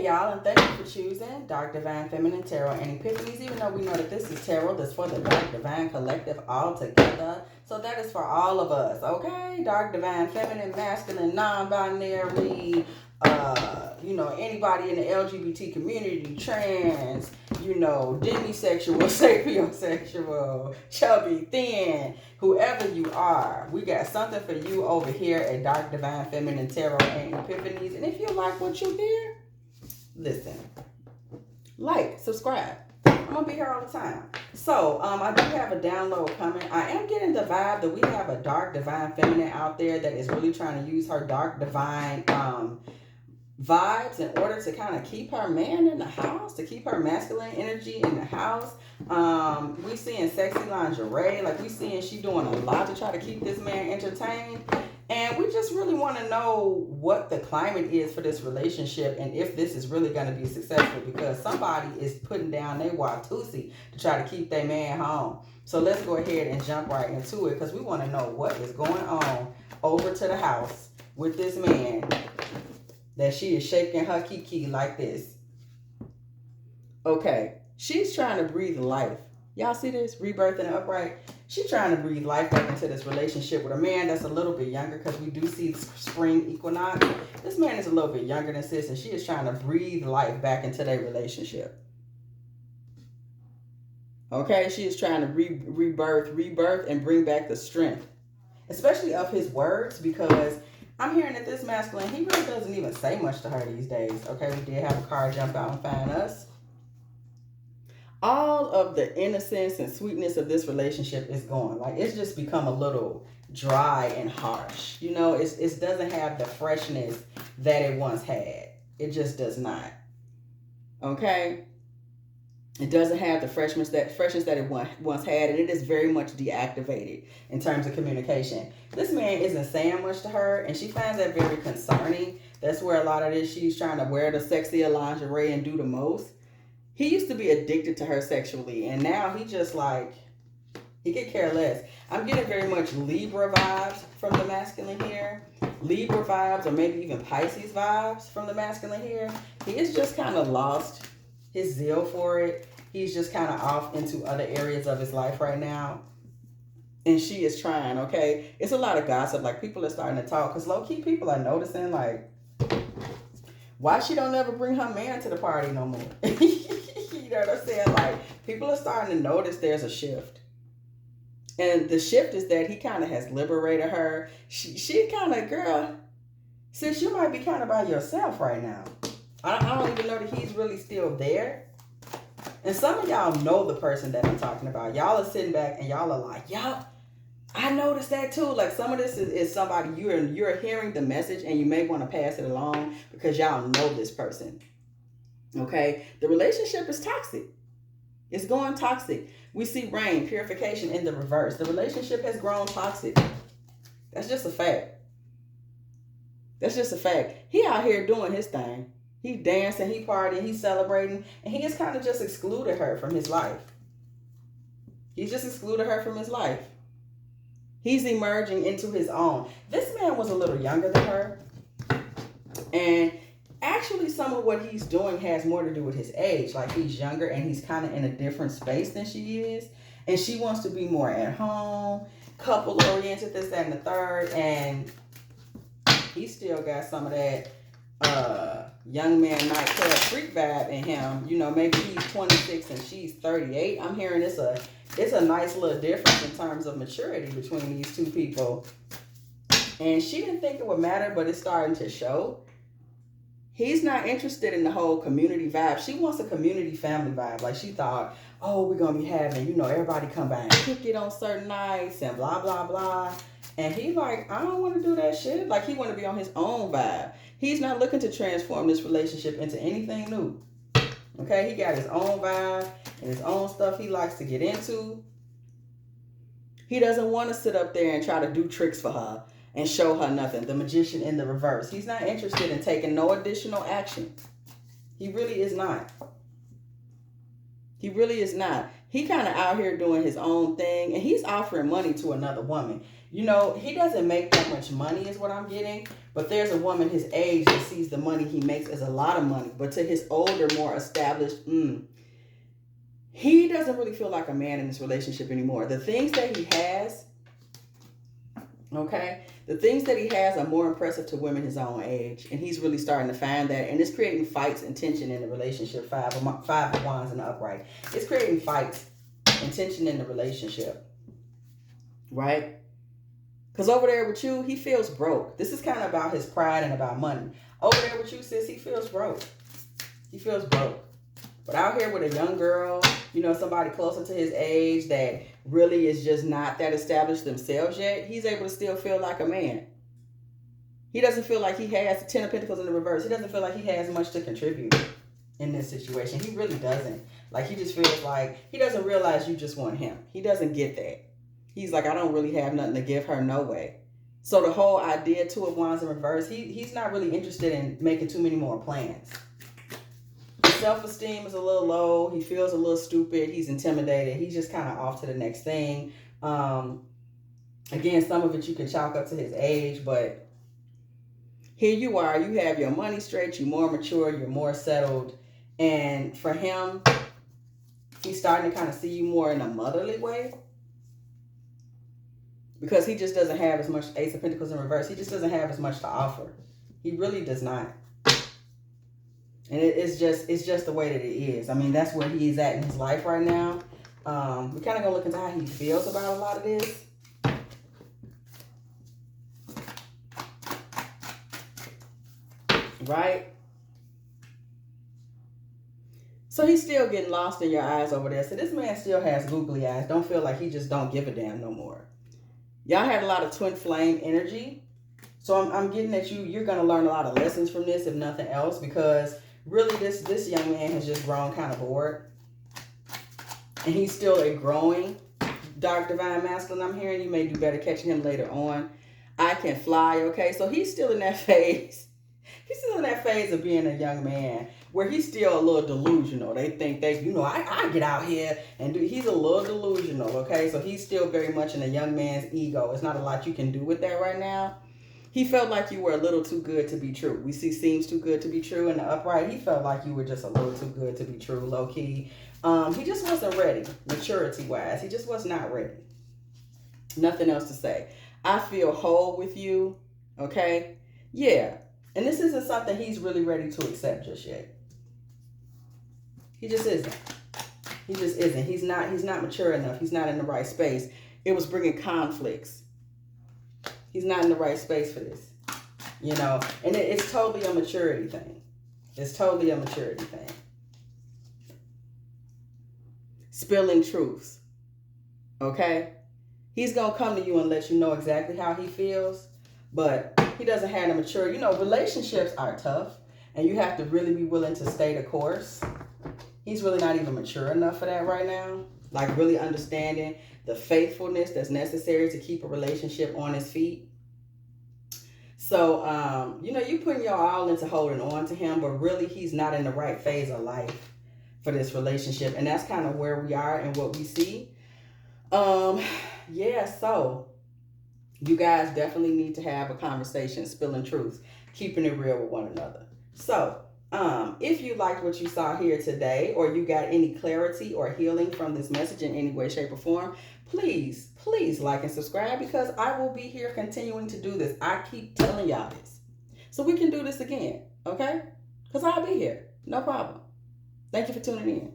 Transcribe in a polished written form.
Hey y'all, and thank you for choosing Dark Divine Feminine Tarot and Epiphanies, even though we know that this is tarot that's for the Dark Divine Collective all together. So that is for all of us, okay? Dark Divine Feminine, Masculine, Non-Binary, anybody in the LGBT community, trans, demisexual, sapiosexual, chubby, thin, whoever you are, we got something for you over here at Dark Divine Feminine Tarot and Epiphanies. And if you like what you hear, listen, like, subscribe. I'm gonna be here all the time. So I do have a download coming. I am getting the vibe that we have a dark divine feminine out there that is really trying to use her dark divine vibes in order to kind of keep her man in the house, to keep her masculine energy in the house. We seeing sexy lingerie, like we seeing she doing a lot to try to keep this man entertained. And we just really want to know what the climate is for this relationship and if this is really going to be successful, because somebody is putting down their watusi to try to keep their man home. So let's go ahead and jump right into it, because we want to know what is going on over to the house with this man that she is shaking her kiki like this. Okay, she's trying to breathe life. Y'all see this? Rebirth and upright. She's trying to breathe life back into this relationship with a man that's a little bit younger, because we do see spring equinox. This man is a little bit younger than sis, and she is trying to breathe life back into their relationship. Okay, she is trying to rebirth, and bring back the strength, especially of his words, because I'm hearing that this masculine, he really doesn't even say much to her these days. Okay, we did have a car jump out and find us. All of the innocence and sweetness of this relationship is gone. Like, it's just become a little dry and harsh. You know, it doesn't have the freshness that it once had. It just does not. Okay? It doesn't have the freshness that it once had, and it is very much deactivated in terms of communication. This man isn't saying much to her, and she finds that very concerning. That's where a lot of this, she's trying to wear the sexier lingerie and do the most. He used to be addicted to her sexually, and now he just like, he could care less. I'm getting very much Libra vibes from the masculine here. Libra vibes, or maybe even Pisces vibes from the masculine here. He is just kind of lost his zeal for it. He's just kind of off into other areas of his life right now. And she is trying, okay? It's a lot of gossip. Like, people are starting to talk, because low-key people are noticing, like, why she don't ever bring her man to the party no more. You know what I'm saying? Like, people are starting to notice there's a shift. And the shift is that he kind of has liberated her. She kind of, girl, sis, you might be kind of by yourself right now. I don't even know that he's really still there. And some of y'all know the person that I'm talking about. Y'all are sitting back and y'all are like, y'all, I noticed that too. Like, some of this is somebody you're hearing the message, and you may want to pass it along because y'all know this person. Okay? The relationship is toxic. It's going toxic. We see rain, purification in the reverse. The relationship has grown toxic. That's just a fact. That's just a fact. He out here doing his thing. He dancing, he partying, he's celebrating, and he just kind of just excluded her from his life. He's just excluded her from his life. He's emerging into his own. This man was a little younger than her. And actually, some of what he's doing has more to do with his age. Like, he's younger and he's kind of in a different space than she is. And she wants to be more at home, couple-oriented, this, that, and the third. And he still got some of that young man nightclub freak vibe in him. You know, maybe he's 26 and she's 38. I'm hearing it's a nice little difference in terms of maturity between these two people. And she didn't think it would matter, but it's starting to show. He's not interested in the whole community vibe. She wants a community family vibe. Like, she thought, oh, we're going to be having, everybody come by and kick it on certain nights and blah, blah, blah. And he like, I don't want to do that shit. Like, he want to be on his own vibe. He's not looking to transform this relationship into anything new. Okay? He got his own vibe and his own stuff he likes to get into. He doesn't want to sit up there and try to do tricks for her and show her nothing. The magician in the reverse. He's not interested in taking no additional action. He really is not. He really is not. He kind of out here doing his own thing, and he's offering money to another woman. You know, he doesn't make that much money is what I'm getting. But there's a woman his age that sees the money he makes as a lot of money. But to his older, more established, he doesn't really feel like a man in this relationship anymore. The things that he has, okay, the things that he has are more impressive to women his own age. And he's really starting to find that. And it's creating fights and tension in the relationship. Five of Wands in the upright. It's creating fights and tension in the relationship. Right? Because over there with you, he feels broke. This is kind of about his pride and about money. Over there with you, sis, he feels broke. He feels broke. But out here with a young girl, you know, somebody closer to his age that really is just not that established themselves yet, he's able to still feel like a man. He doesn't feel like he has the 10 of Pentacles in the reverse. He doesn't feel like he has much to contribute in this situation. He really doesn't. Like, he just feels like he doesn't realize you just want him. He doesn't get that. He's like, I don't really have nothing to give her, no way. So the whole idea, 2 of Wands in reverse, he's not really interested in making too many more plans. His self-esteem is a little low. He feels a little stupid. He's intimidated. He's just kind of off to the next thing. Again, some of it you can chalk up to his age, but here you are. You have your money straight. You're more mature. You're more settled. And for him, he's starting to kind of see you more in a motherly way. Because he just doesn't have as much Ace of Pentacles in reverse. He just doesn't have as much to offer. He really does not. And it's just the way that it is. I mean, that's where he's at in his life right now. We're kind of going to look into how he feels about a lot of this. Right? So he's still getting lost in your eyes over there. So this man still has googly eyes. Don't feel like he just don't give a damn no more. Y'all had a lot of twin flame energy. So I'm getting that you're going to learn a lot of lessons from this, if nothing else, because really this young man has just grown kind of bored. And he's still a growing dark divine masculine. I'm hearing you may do better catching him later on. I can fly, okay? So he's still in that phase. He's still in that phase of being a young man where he's still a little delusional. They think I get out here and do. He's a little delusional, okay? So he's still very much in a young man's ego. It's not a lot you can do with that right now. He felt like you were a little too good to be true. We see seems too good to be true in the upright. He felt like you were just a little too good to be true, low key. He just wasn't ready, maturity-wise. He just was not ready. Nothing else to say. I feel whole with you, okay? Yeah. And this isn't something he's really ready to accept just yet. He just isn't. He just isn't. He's not mature enough. He's not in the right space. It was bringing conflicts. He's not in the right space for this. You know, and it's totally a maturity thing. It's totally a maturity thing. Spilling truths. Okay? He's going to come to you and let you know exactly how he feels, but he doesn't have the maturity. You know, relationships are tough, and you have to really be willing to stay the course. He's really not even mature enough for that right now. Like, really understanding the faithfulness that's necessary to keep a relationship on its feet. So, you know, you putting your all into holding on to him, but really he's not in the right phase of life for this relationship. And that's kind of where we are and what we see. Yeah, so you guys definitely need to have a conversation, spilling truth, keeping it real with one another. So, if you liked what you saw here today, or you got any clarity or healing from this message in any way, shape, or form, please like and subscribe, because I will be here continuing to do this. I keep telling y'all this. So we can do this again, okay? Because I'll be here. No problem. Thank you for tuning in.